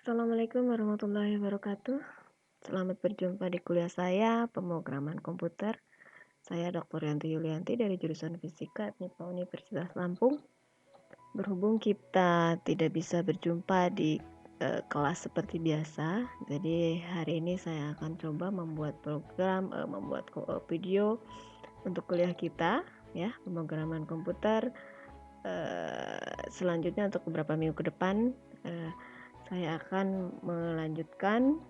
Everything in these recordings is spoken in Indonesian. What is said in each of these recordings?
Assalamualaikum warahmatullahi wabarakatuh. Selamat berjumpa di kuliah saya, pemrograman komputer. Saya Dr. Yanti Yulianti dari jurusan Fisika MIPA Universitas Lampung. Berhubung kita tidak bisa berjumpa di kelas seperti biasa, jadi hari ini saya akan coba membuat video untuk kuliah kita, ya, pemrograman komputer. Selanjutnya untuk beberapa minggu ke depan, saya akan melanjutkan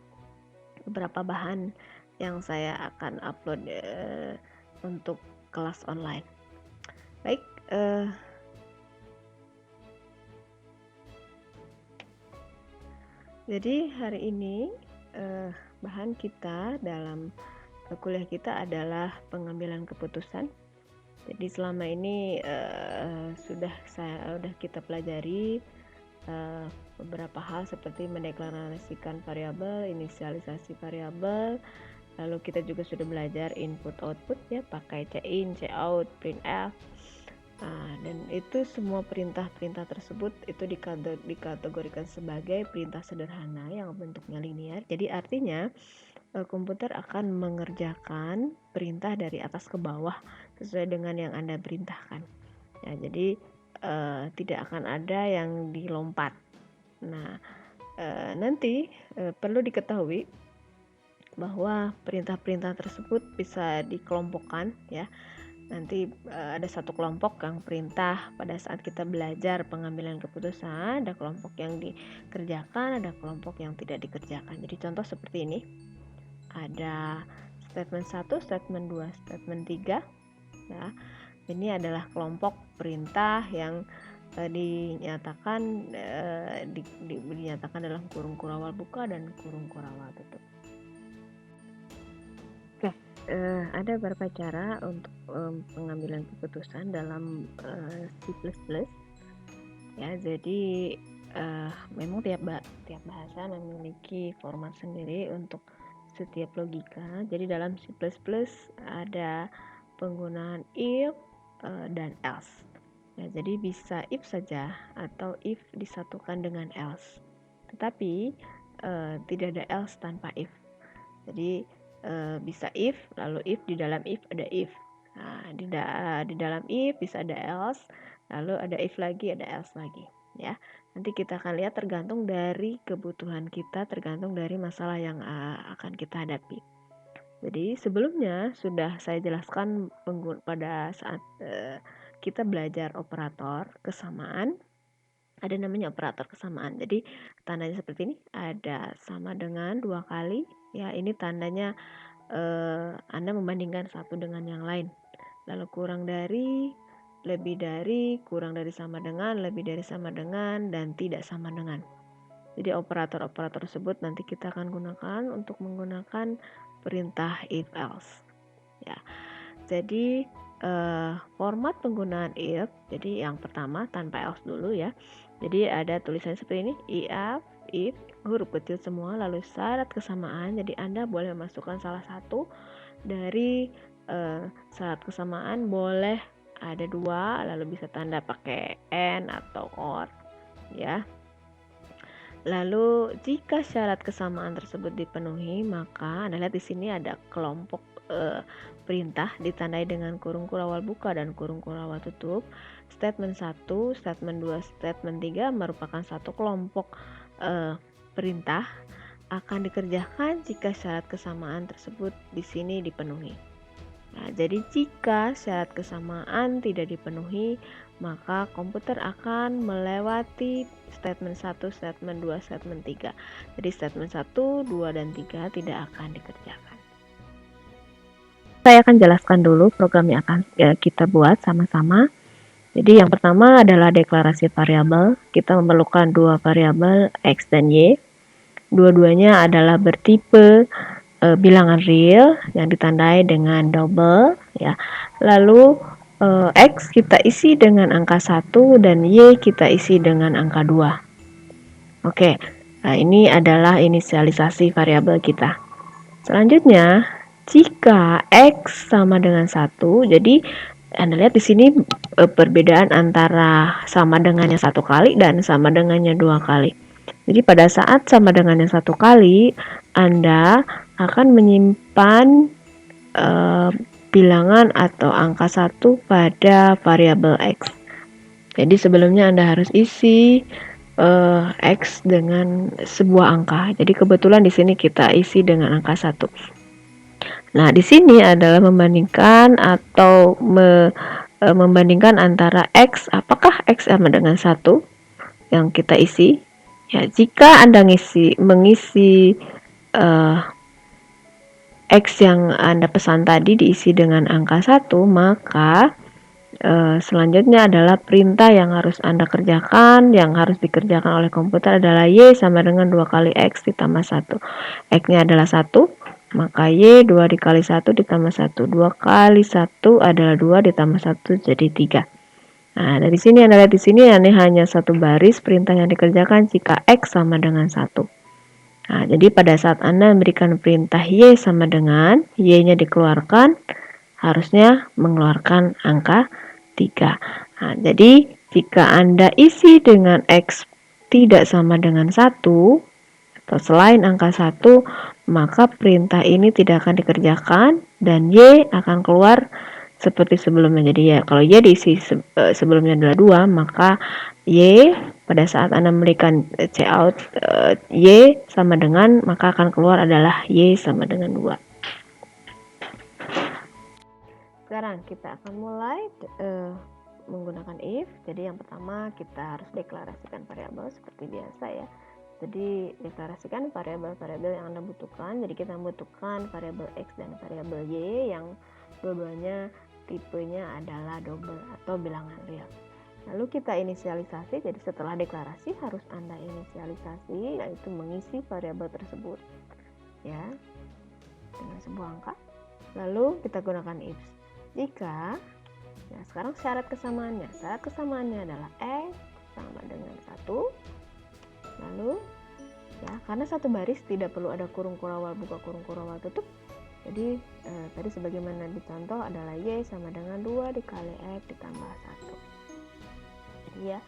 beberapa bahan yang saya akan upload untuk kelas online. Baik, jadi hari ini bahan kita dalam kuliah kita adalah pengambilan keputusan. Jadi selama ini sudah kita pelajari beberapa hal seperti mendeklarasikan variabel, inisialisasi variabel, lalu kita juga sudah belajar input output, ya, pakai cin, cout, printf. Dan itu semua perintah-perintah tersebut itu dikategorikan sebagai perintah sederhana yang bentuknya linear. Jadi artinya komputer akan mengerjakan perintah dari atas ke bawah sesuai dengan yang Anda perintahkan. Ya, jadi tidak akan ada yang dilompat. Nah, nanti perlu diketahui bahwa perintah-perintah tersebut bisa dikelompokkan, ya. Nanti ada satu kelompok yang perintah pada saat kita belajar pengambilan keputusan, ada kelompok yang dikerjakan, ada kelompok yang tidak dikerjakan. Jadi contoh seperti ini. Ada statement 1, statement 2, statement 3, ya. Ini adalah kelompok perintah yang dinyatakan dalam kurung kurawal buka dan kurung kurawal tutup. Oke, ada beberapa cara untuk pengambilan keputusan dalam C++. Ya, jadi memang tiap bahasa memiliki format sendiri untuk setiap logika. Jadi dalam C++ ada penggunaan if dan else. Ya, jadi bisa if saja atau if disatukan dengan else. Tetapi tidak ada else tanpa if. Jadi bisa if, lalu if di dalam if ada if. Nah, di dalam if bisa ada else, lalu ada if lagi, ada else lagi, ya. Nanti kita akan lihat tergantung dari kebutuhan kita, tergantung dari masalah yang akan kita hadapi. Jadi sebelumnya sudah saya jelaskan pada saat kita belajar operator kesamaan. Ada namanya operator kesamaan. Jadi tandanya seperti ini, ada sama dengan 2 kali, ya. Ini tandanya Anda membandingkan satu dengan yang lain. Lalu kurang dari, lebih dari, kurang dari sama dengan, lebih dari sama dengan, dan tidak sama dengan. Jadi operator-operator tersebut nanti kita akan gunakan untuk menggunakan perintah if else, ya. Jadi format penggunaan if, jadi yang pertama tanpa else dulu, ya. Jadi ada tulisan seperti ini, if huruf kecil semua, lalu syarat kesamaan. Jadi Anda boleh masukkan salah satu dari syarat kesamaan, boleh ada 2, lalu bisa tanda pakai and atau or, ya. Lalu jika syarat kesamaan tersebut dipenuhi, maka Anda lihat di sini ada kelompok perintah ditandai dengan kurung kurawal buka dan kurung kurawal tutup. Statement 1, statement 2, statement 3 merupakan satu kelompok perintah akan dikerjakan jika syarat kesamaan tersebut di sini dipenuhi. Nah, jadi jika syarat kesamaan tidak dipenuhi, maka komputer akan melewati statement 1, statement 2, statement 3. Jadi statement 1, 2, dan 3 tidak akan dikerjakan. Saya akan jelaskan dulu program yang akan kita buat sama-sama. Jadi yang pertama adalah deklarasi variabel. Kita memerlukan 2 variabel X dan Y. Dua-duanya adalah bertipe bilangan real yang ditandai dengan double, ya. Lalu X kita isi dengan angka 1 dan Y kita isi dengan angka 2. Oke, nah ini adalah inisialisasi variabel kita. Selanjutnya, jika X sama dengan 1, jadi Anda lihat di sini perbedaan antara sama dengannya 1 kali dan sama dengannya 2 kali. Jadi pada saat sama dengan yang satu kali, Anda akan menyimpan bilangan atau angka 1 pada variabel X. Jadi sebelumnya Anda harus isi X dengan sebuah angka. Jadi kebetulan di sini kita isi dengan angka 1. Nah, di sini adalah membandingkan atau membandingkan antara X, apakah X sama dengan 1 yang kita isi. Ya, jika Anda mengisi X yang Anda pesan tadi diisi dengan angka 1, maka selanjutnya adalah perintah yang harus Anda kerjakan, yang harus dikerjakan oleh komputer adalah Y sama dengan 2 kali X ditambah 1. X-nya adalah 1, maka Y 2 dikali 1 ditambah 1. 2 kali 1 adalah 2 ditambah 1 jadi 3. Nah, dari sini Anda lihat di sini ini hanya satu baris perintah yang dikerjakan jika X sama dengan 1. Nah, jadi pada saat Anda memberikan perintah Y sama dengan, Y-nya dikeluarkan, harusnya mengeluarkan angka 3. Nah, jadi jika Anda isi dengan X tidak sama dengan 1 atau selain angka 1, maka perintah ini tidak akan dikerjakan dan Y akan keluar seperti sebelumnya. Jadi ya, kalau Y diisi sebelumnya adalah 2, maka Y pada saat Anda memberikan cout Y sama dengan, maka akan keluar adalah Y sama dengan 2. Sekarang kita akan mulai menggunakan if. Jadi yang pertama kita harus deklarasikan variabel seperti biasa ya. Jadi deklarasikan variabel-variabel yang Anda butuhkan. Jadi kita membutuhkan variabel X dan variabel Y yang dua-duanya tipenya adalah double atau bilangan real. Lalu kita inisialisasi. Jadi setelah deklarasi harus Anda inisialisasi, yaitu mengisi variabel tersebut ya dengan sebuah angka. Lalu kita gunakan if. Jika ya sekarang syarat kesamaannya adalah X sama dengan 1. Lalu ya karena satu baris tidak perlu ada kurung kurawal buka, kurung kurawal tutup. Jadi tadi sebagaimana dicontoh adalah Y sama dengan 2 dikali X ditambah 1. Jadi ya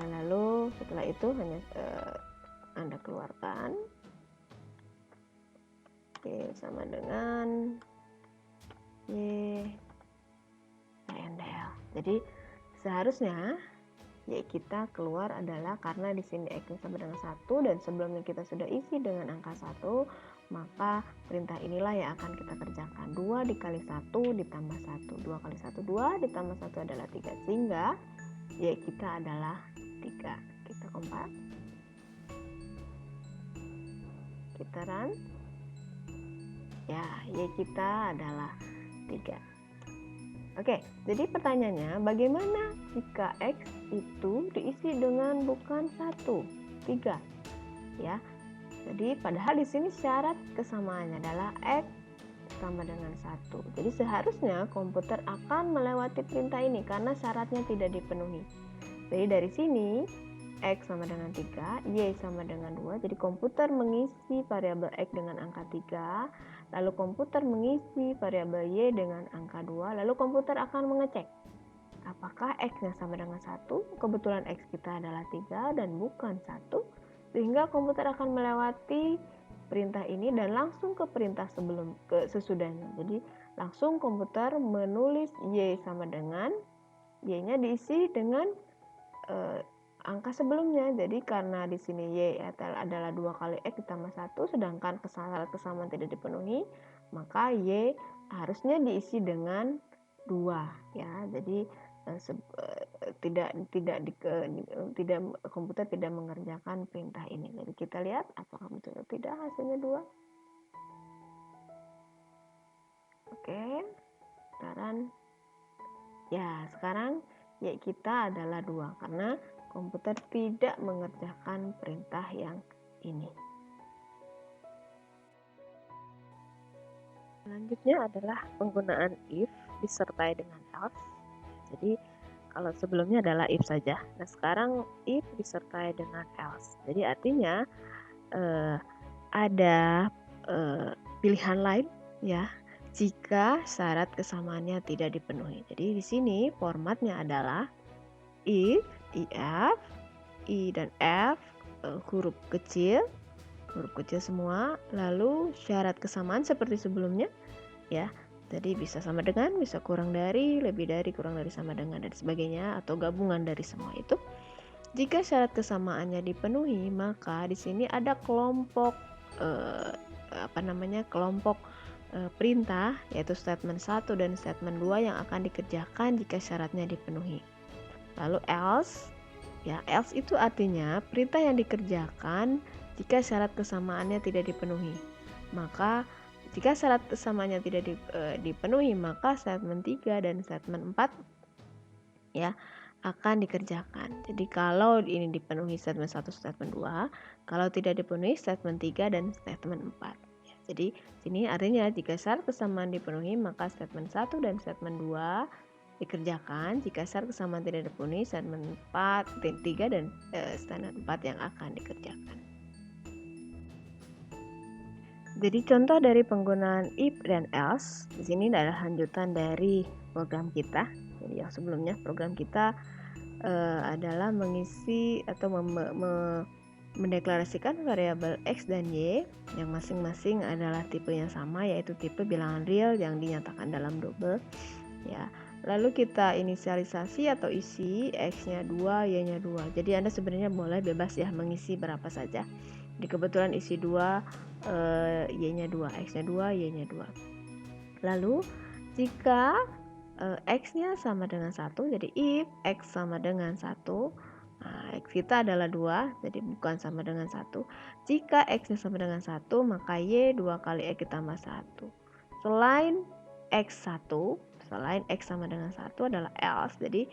lalu setelah itu hanya Anda keluarkan Y sama dengan Y LNDL. Jadi seharusnya Y kita keluar adalah karena di sini X sama dengan 1 dan sebelumnya kita sudah isi dengan angka 1, maka perintah inilah yang akan kita kerjakan. 2 dikali 1 ditambah 1. 2 kali 1 2 ditambah 1 adalah 3, sehingga Y kita adalah 3. Kita compile. Kita run. Ya, Y kita adalah 3. Oke, jadi pertanyaannya bagaimana jika X itu diisi dengan bukan 1, 3 ya. Jadi padahal di sini syarat kesamaannya adalah X sama dengan 1. Jadi seharusnya komputer akan melewati perintah ini karena syaratnya tidak dipenuhi. Jadi dari sini X sama dengan 3, Y sama dengan 2. Jadi komputer mengisi variabel X dengan angka 3, lalu komputer mengisi variabel Y dengan angka 2, lalu komputer akan mengecek apakah X-nya sama dengan 1, kebetulan X kita adalah 3 dan bukan 1, sehingga komputer akan melewati perintah ini dan langsung ke perintah sesudahnya. Jadi langsung komputer menulis Y sama dengan, Y-nya diisi dengan angka sebelumnya. Jadi karena di sini Y adalah 2 kali X ditambah 1, sedangkan syarat kesamaan tidak dipenuhi, maka Y harusnya diisi dengan 2 ya. Jadi komputer tidak mengerjakan perintah ini. Jadi kita lihat apakah betul atau tidak hasilnya 2. Oke. Sekarang ya, sekarang Y kita adalah 2 karena komputer tidak mengerjakan perintah yang ini. Selanjutnya adalah penggunaan if disertai dengan else. Jadi kalau sebelumnya adalah if saja, nah sekarang if disertai dengan else. Jadi artinya ada pilihan lain ya jika syarat kesamaannya tidak dipenuhi. Jadi di sini formatnya adalah if, if, I dan F huruf kecil semua, lalu syarat kesamaan seperti sebelumnya ya. Jadi bisa sama dengan, bisa kurang dari, lebih dari, kurang dari, sama dengan, dan sebagainya, atau gabungan dari semua itu. Jika syarat kesamaannya dipenuhi, maka di sini ada kelompok kelompok perintah, yaitu statement 1 dan statement 2 yang akan dikerjakan jika syaratnya dipenuhi. Lalu else, ya else itu artinya perintah yang dikerjakan jika syarat kesamaannya tidak dipenuhi. Maka jika syarat kesamaannya tidak dipenuhi, maka statement 3 dan statement 4 ya akan dikerjakan. Jadi kalau ini dipenuhi statement 1, statement 2, kalau tidak dipenuhi statement 3 dan statement 4. Ya, jadi sini artinya jika syarat kesamaan dipenuhi, maka statement 1 dan statement 2 dikerjakan. Jika syarat kesamaan tidak dipenuhi, statement 4, 3 dan statement 4 yang akan dikerjakan. Jadi contoh dari penggunaan if dan else di sini adalah lanjutan dari program kita. Jadi yang sebelumnya program kita adalah mengisi atau mendeklarasikan variabel x dan y yang masing-masing adalah tipe yang sama, yaitu tipe bilangan real yang dinyatakan dalam double ya. Lalu kita inisialisasi atau isi x-nya 2, y-nya 2. Jadi Anda sebenarnya boleh bebas ya mengisi berapa saja. Di kebetulan isi 2, y-nya 2, x-nya 2, y-nya 2. Lalu jika x-nya sama dengan 1, jadi if x sama dengan 1, nah, x kita adalah 2, jadi bukan sama dengan 1. Jika x-nya sama dengan 1, maka y 2 kali x ditambah 1. Selain x1, selain x sama dengan 1 adalah else, jadi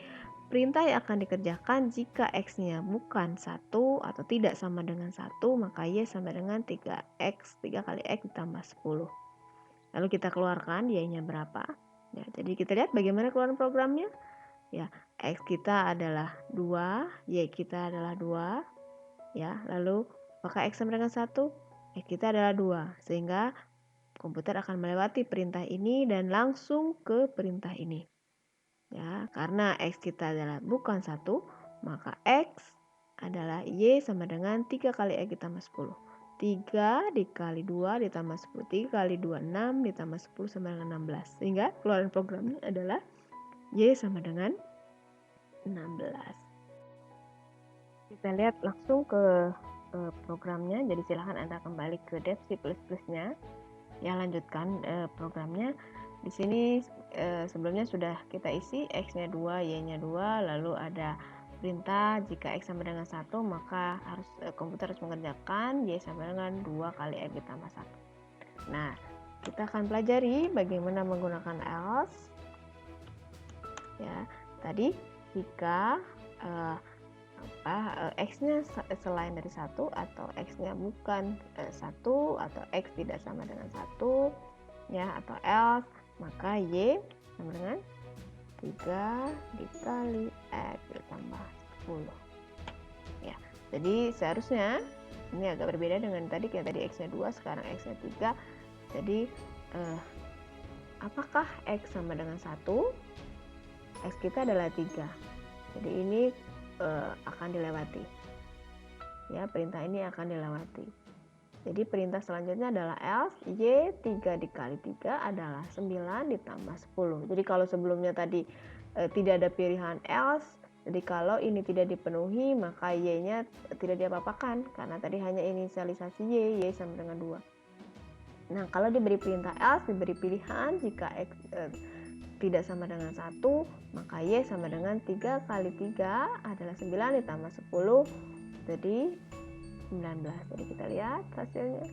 perintah yang akan dikerjakan jika x-nya bukan 1 atau tidak sama dengan 1, maka y sama dengan 3x, 3 kali x ditambah 10. Lalu kita keluarkan y-nya berapa. Ya, jadi kita lihat bagaimana keluaran programnya. Ya, x kita adalah 2, y kita adalah 2. Ya, lalu apakah x sama dengan 1? X kita adalah 2. Sehingga komputer akan melewati perintah ini dan langsung ke perintah ini. Ya, karena x kita adalah bukan 1, maka x adalah y sama dengan 3 kali x ditambah 10. 3 dikali 2 ditambah 10. 3 kali 2, 6 ditambah 10 sama dengan 16. Sehingga keluaran programnya adalah y sama dengan 16. Kita lihat langsung ke programnya. Jadi silahkan Anda kembali ke Dev C++ nya. Ya, lanjutkan programnya. Di sini sebelumnya sudah kita isi x-nya 2, y-nya 2, lalu ada perintah jika x sama dengan 1, maka komputer harus mengerjakan y sama dengan 2 kali x ditambah 1. Nah, kita akan pelajari bagaimana menggunakan else. Ya, tadi jika x-nya selain dari 1 atau x-nya bukan 1 atau x tidak sama dengan 1 ya, atau else, maka y sama dengan 3 dikali x ditambah 10. Ya, jadi seharusnya ini agak berbeda dengan tadi, kayak tadi x-nya 2, sekarang x-nya 3. Jadi apakah x sama dengan 1? X kita adalah 3. Jadi ini akan dilewati. Ya, perintah ini akan dilewati. Jadi perintah selanjutnya adalah else y 3 dikali 3 adalah 9 ditambah 10. Jadi kalau sebelumnya tadi tidak ada pilihan else, jadi kalau ini tidak dipenuhi maka y-nya tidak diapa-apakan karena tadi hanya inisialisasi y sama dengan 2. Nah, kalau diberi perintah else, diberi pilihan jika x tidak sama dengan 1, maka y sama dengan 3 kali 3 adalah 9 ditambah 10, jadi 19. Jadi kita lihat hasilnya.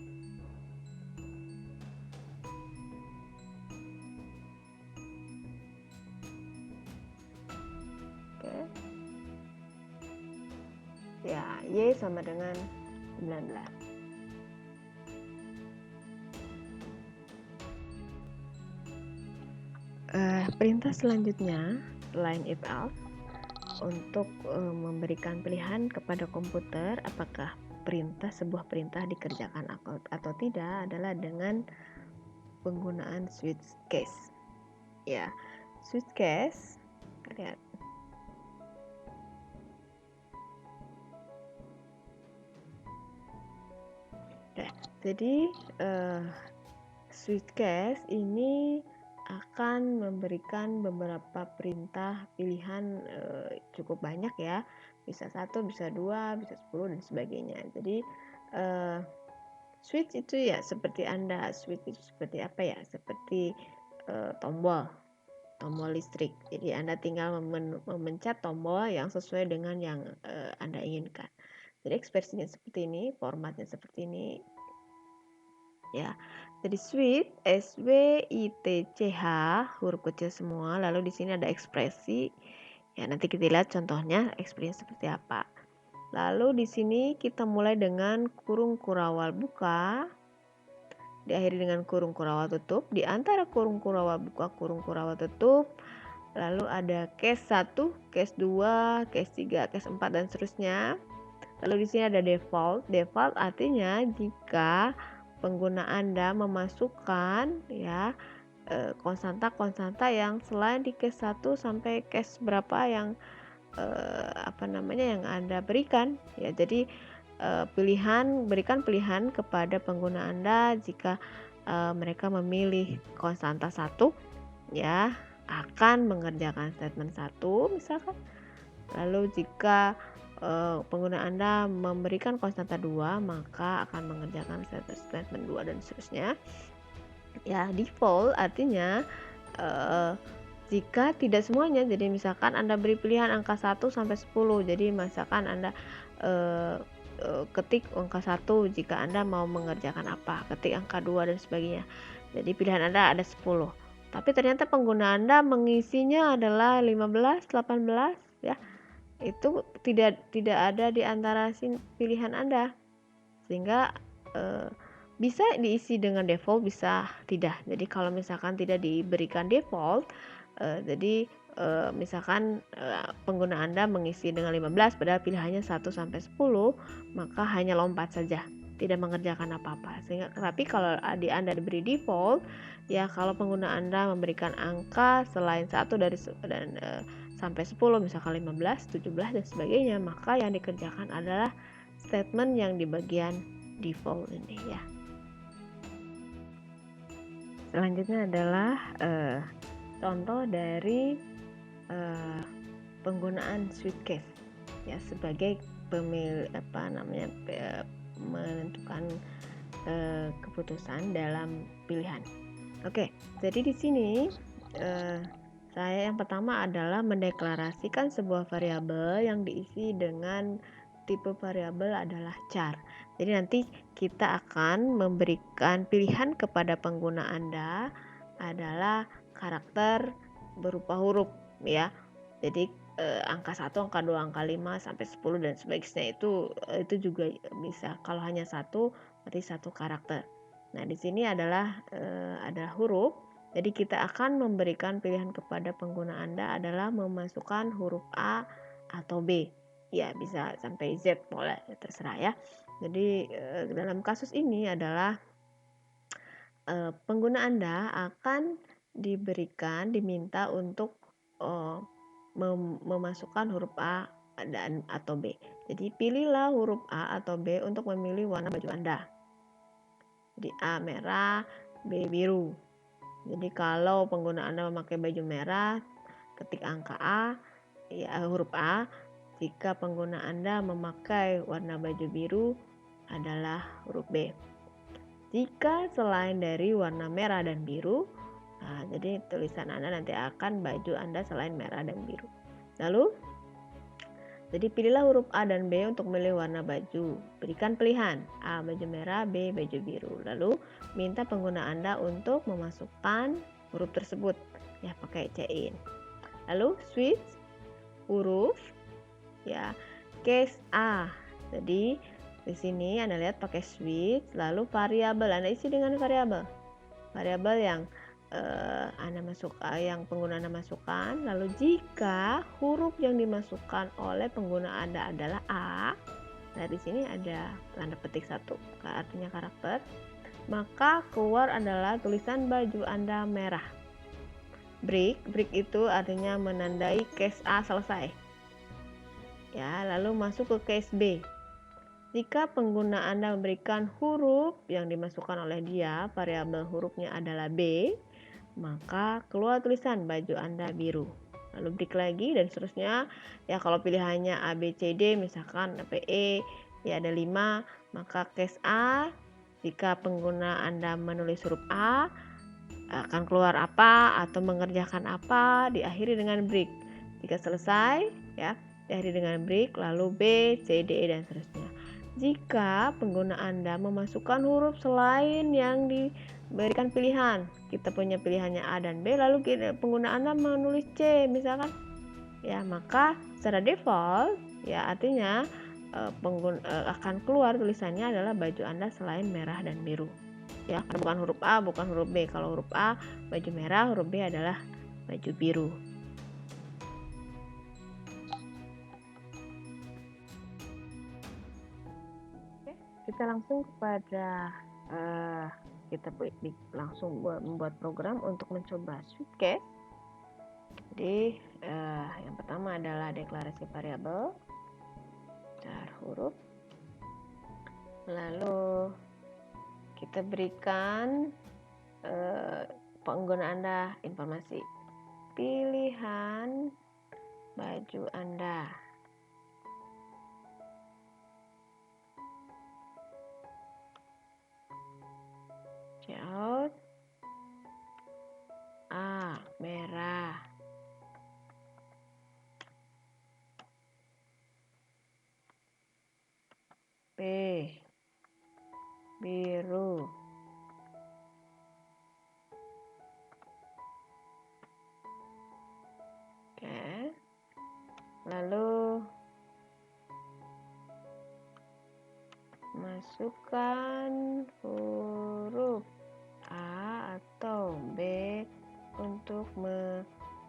Oke. Ya, y sama dengan 19. Perintah selanjutnya selain if else untuk memberikan pilihan kepada komputer apakah sebuah perintah dikerjakan atau tidak adalah dengan penggunaan switch case. Ya, switch case, lihat. Jadi switch case ini akan memberikan beberapa perintah pilihan cukup banyak ya, bisa 1, bisa 2, bisa 10 dan sebagainya. Jadi switch itu ya seperti switch itu seperti apa ya, seperti tombol listrik. Jadi Anda tinggal memencet tombol yang sesuai dengan yang Anda inginkan. Jadi ekspresinya seperti ini, formatnya seperti ini ya. Jadi switch SWITCH, huruf kecil semua, lalu di sini ada ekspresi. Ya, nanti kita lihat contohnya ekspresinya seperti apa. Lalu di sini kita mulai dengan kurung kurawal buka, diakhiri dengan kurung kurawal tutup. Di antara kurung kurawal buka, kurung kurawal tutup, lalu ada case 1, case 2, case 3, case 4 dan seterusnya. Lalu di sini ada default. Default artinya jika pengguna Anda memasukkan ya konstanta yang selain di case 1 sampai case berapa yang yang Anda berikan ya. Jadi berikan pilihan kepada pengguna Anda jika mereka memilih konstanta 1 ya, akan mengerjakan statement 1 misalkan. Lalu jika pengguna Anda memberikan konstanta 2, maka akan mengerjakan statement 2 dan seterusnya. Ya, default artinya jika tidak semuanya, jadi misalkan Anda beri pilihan angka 1 sampai 10. Jadi misalkan Anda ketik angka 1 jika Anda mau mengerjakan apa, ketik angka 2 dan sebagainya. Jadi pilihan Anda ada 10. Tapi ternyata pengguna Anda mengisinya adalah 15, 18 ya. Itu tidak ada di antara pilihan Anda, sehingga bisa diisi dengan default, bisa tidak. Jadi kalau misalkan tidak diberikan default, jadi misalkan pengguna Anda mengisi dengan 15 padahal pilihannya 1 sampai 10, maka hanya lompat saja, tidak mengerjakan apa-apa. Sehingga tapi kalau di Anda diberi default, ya kalau pengguna Anda memberikan angka selain 1 dan sampai 10, misalkan 15, 17 dan sebagainya, maka yang dikerjakan adalah statement yang di bagian default ini ya. Selanjutnya adalah contoh dari penggunaan switch case ya sebagai menentukan keputusan dalam pilihan. Oke, jadi di sini saya yang pertama adalah mendeklarasikan sebuah variabel yang diisi dengan tipe variabel adalah char. Jadi nanti kita akan memberikan pilihan kepada pengguna Anda adalah karakter berupa huruf ya. Jadi angka 1, angka 2, angka 5 sampai 10 dan sebagainya itu juga bisa. Kalau hanya 1 berarti 1 karakter. Nah, di sini adalah huruf. Jadi kita akan memberikan pilihan kepada pengguna Anda adalah memasukkan huruf A atau B. Ya, bisa sampai Z boleh, terserah ya. Jadi dalam kasus ini adalah pengguna Anda akan diminta untuk memasukkan huruf A dan atau B. Jadi pilihlah huruf A atau B untuk memilih warna baju Anda. Jadi A merah, B biru. Jadi kalau pengguna Anda memakai baju merah, ketik angka A, ya huruf A. Jika pengguna Anda memakai warna baju biru adalah huruf B. Jika selain dari warna merah dan biru, nah, jadi tulisan Anda nanti akan baju Anda selain merah dan biru. Lalu, jadi pilihlah huruf A dan B untuk memilih warna baju. Berikan pilihan A baju merah, B baju biru. Lalu minta pengguna Anda untuk memasukkan huruf tersebut ya pakai CIN. Lalu switch huruf ya case A. Jadi di sini Anda lihat pakai switch, lalu variabel Anda isi dengan variabel yang yang pengguna Anda masukkan. Lalu jika huruf yang dimasukkan oleh pengguna Anda adalah A, nah di sini ada tanda petik 1, artinya karakter, maka keluar adalah tulisan baju Anda merah. Break itu artinya menandai case A selesai. Ya, lalu masuk ke case B. Jika pengguna Anda memberikan huruf yang dimasukkan oleh dia, variabel hurufnya adalah B, maka keluar tulisan baju Anda biru. Lalu break lagi dan seterusnya. Ya kalau pilihannya A, B, C, D, misalkan PE, ya ada 5, maka case A, jika pengguna Anda menulis huruf A, akan keluar apa atau mengerjakan apa, diakhiri dengan break. Jika selesai, ya diakhiri dengan break, lalu B, C, D, E, dan seterusnya. Jika pengguna Anda memasukkan huruf selain yang diberikan pilihan, kita punya pilihannya A dan B, lalu pengguna Anda menulis C misalkan, ya maka secara default ya artinya akan keluar tulisannya adalah baju Anda selain merah dan biru. Ya, bukan huruf A, bukan huruf B. Kalau huruf A baju merah, huruf B adalah baju biru. Kita langsung kepada kita langsung membuat program untuk mencoba switch case. Jadi yang pertama adalah deklarasi variabel char huruf, lalu kita berikan pengguna Anda informasi pilihan baju Anda. Cout A merah, B biru, oke. Lalu masukkan huruf A atau B untuk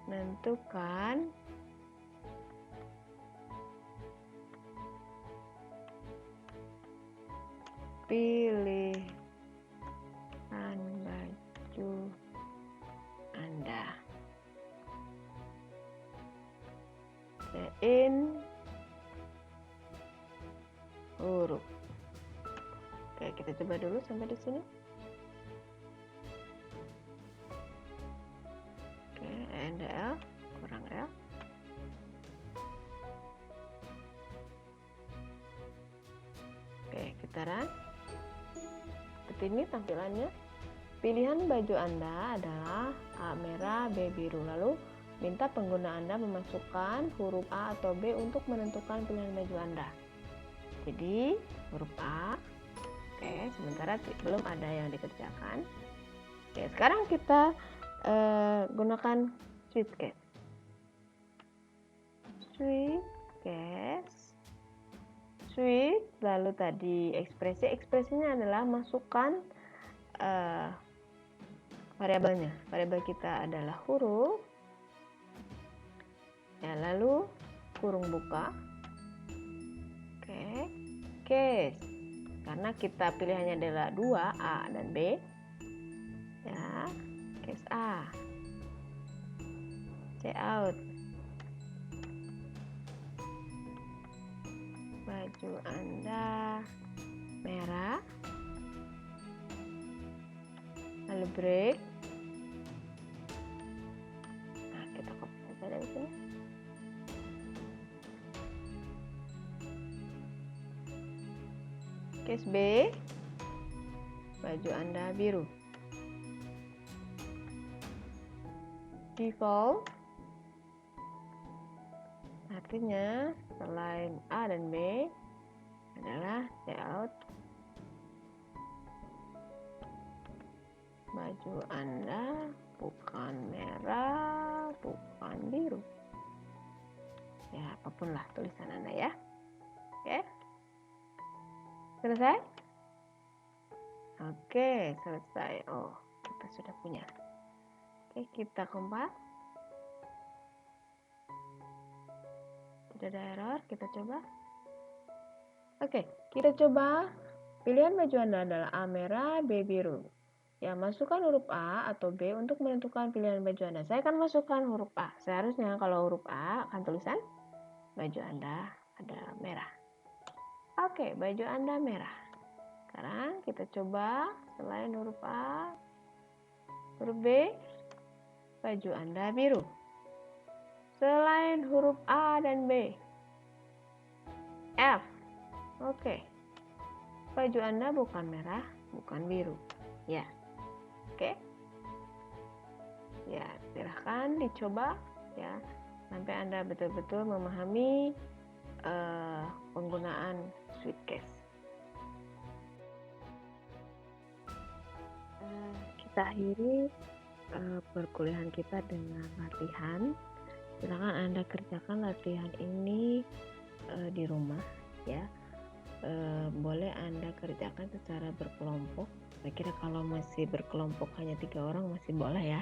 menentukan pilihan baju Anda. In huruf. Oke, kita coba dulu sampai di sini. Oke, ENDL kurang L. Oke, kita run. Seperti ini tampilannya. Pilihan baju Anda adalah A merah, B biru. Lalu minta pengguna Anda memasukkan huruf A atau B untuk menentukan pilihan baju Anda. Jadi huruf A, oke, sementara belum ada yang dikerjakan. Oke, sekarang kita gunakan switch case. Switch case, switch, lalu tadi ekspresinya adalah masukkan variabelnya. Variabel kita adalah huruf. Ya, lalu kurung buka. Oke, case. Karena kita pilihannya adalah 2, A dan B. Ya, case A. Cout. Baju Anda merah. Lalu break. Nah, kita copy saja dari sini. Case B, baju Anda biru. Default, artinya selain A dan B adalah cout baju Anda bukan merah, bukan biru. Ya, apapun lah tulisan Anda ya. Oke. Selesai? Oke, selesai. Oh, kita sudah punya. Oke, kita compile. Tidak ada error, kita coba. Oke, kita coba. Pilihan baju Anda adalah A merah, B biru. Ya, masukkan huruf A atau B untuk menentukan pilihan baju Anda. Saya akan masukkan huruf A. Seharusnya kalau huruf A akan tulisan baju Anda ada merah. Oke, baju Anda merah. Sekarang kita coba selain huruf A, huruf B, baju Anda biru. Selain huruf A dan B, F. Oke. Baju Anda bukan merah, bukan biru. Ya. Oke. Ya, silahkan dicoba ya sampai Anda betul-betul memahami penggunaan suitcase. Kita akhiri perkuliahan kita dengan latihan. Silakan Anda kerjakan latihan ini di rumah ya. Boleh Anda kerjakan secara berkelompok. Saya kira kalau masih berkelompok hanya 3 orang masih boleh ya.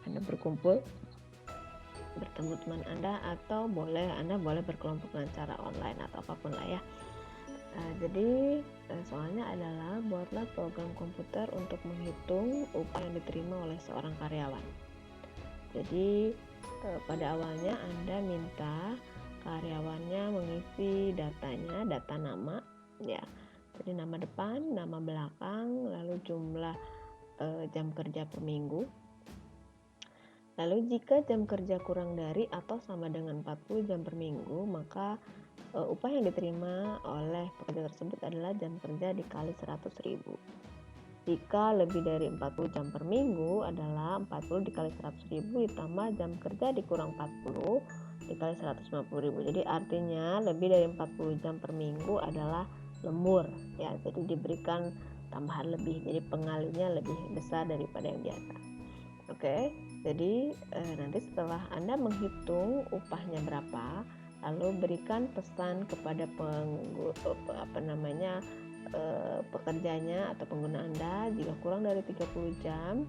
Anda berkumpul bertemu teman Anda, atau Anda boleh berkelompok dengan cara online atau apapun lah ya. Jadi soalnya adalah buatlah program komputer untuk menghitung upah yang diterima oleh seorang karyawan. Jadi pada awalnya Anda minta karyawannya mengisi datanya, data nama ya. Jadi nama depan, nama belakang, lalu jumlah jam kerja per minggu. Lalu jika jam kerja kurang dari atau sama dengan 40 jam per minggu, maka upah yang diterima oleh pekerja tersebut adalah jam kerja dikali 100.000. Jika lebih dari 40 jam per minggu adalah 40 dikali 100.000 ditambah jam kerja dikurang 40 dikali 150.000. Jadi artinya lebih dari 40 jam per minggu adalah lembur ya. Jadi diberikan tambahan lebih. Jadi pengalinya lebih besar daripada yang biasa. Oke, jadi nanti setelah Anda menghitung upahnya berapa, lalu berikan pesan kepada pekerjanya atau pengguna Anda. Jika kurang dari 30 jam,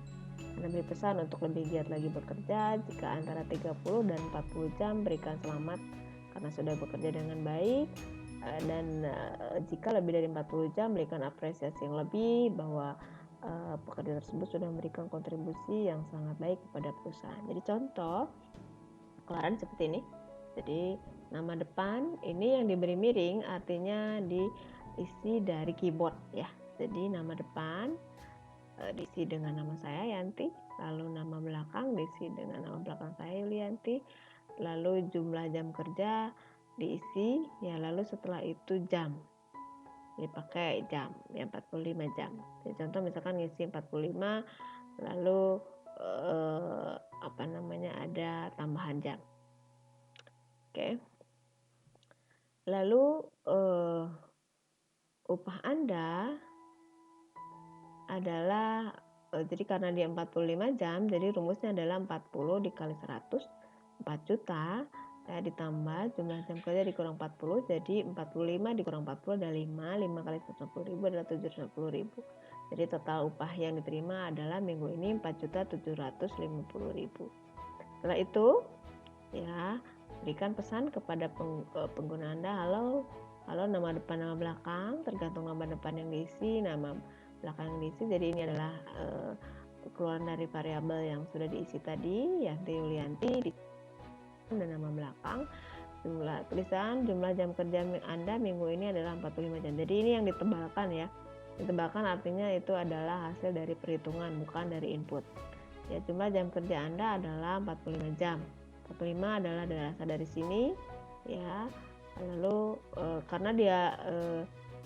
Anda beri pesan untuk lebih giat lagi bekerja. Jika antara 30 dan 40 jam, berikan selamat karena sudah bekerja dengan baik. Dan jika lebih dari 40 jam, berikan apresiasi yang lebih bahwa pekerja tersebut sudah memberikan kontribusi yang sangat baik kepada perusahaan. Jadi contoh keluaran seperti ini. Jadi nama depan ini yang diberi miring artinya diisi dari keyboard ya. Jadi nama depan diisi dengan nama saya Yanti, lalu nama belakang diisi dengan nama belakang saya Yulianti, lalu jumlah jam kerja diisi ya, lalu setelah itu jam dipakai jam ya, 45 jam. Jadi contoh misalkan ngisi 45 lalu ada tambahan jam. Oke. Lalu upah Anda adalah jadi karena dia 45 jam, jadi rumusnya adalah 40 dikali 100, 4 juta ya, ditambah jumlah jam kerja dikurang 40, jadi 45 dikurang 40 adalah 5 kali 150.000 adalah 750.000. Jadi total upah yang diterima adalah minggu ini 4.750.000. Setelah itu ya, berikan pesan kepada pengguna Anda, halo nama depan nama belakang, tergantung nama depan yang diisi, nama belakang yang diisi. Jadi ini adalah keluaran dari variabel yang sudah diisi tadi, Yanti Yulianti, dan nama belakang. Jumlah tulisan, jumlah jam kerja Anda minggu ini adalah 45 jam. Jadi ini yang ditebalkan ya. Ditebalkan artinya itu adalah hasil dari perhitungan, bukan dari input. Ya, jumlah jam kerja Anda adalah 45 jam. 45 adalah berasal dari sini ya. Lalu karena dia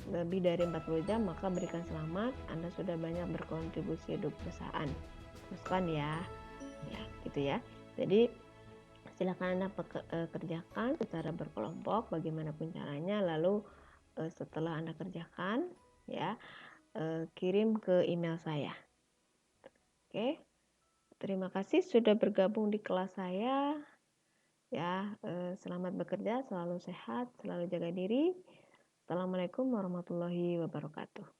lebih dari 40 jam, maka berikan selamat, Anda sudah banyak berkontribusi hidup perusahaan. Teruskan ya. Ya, gitu ya. Jadi silakan Anda kerjakan secara berkelompok bagaimanapun caranya, lalu setelah Anda kerjakan ya, kirim ke email saya. Oke. Terima kasih sudah bergabung di kelas saya. Ya, selamat bekerja, selalu sehat, selalu jaga diri. Assalamualaikum warahmatullahi wabarakatuh.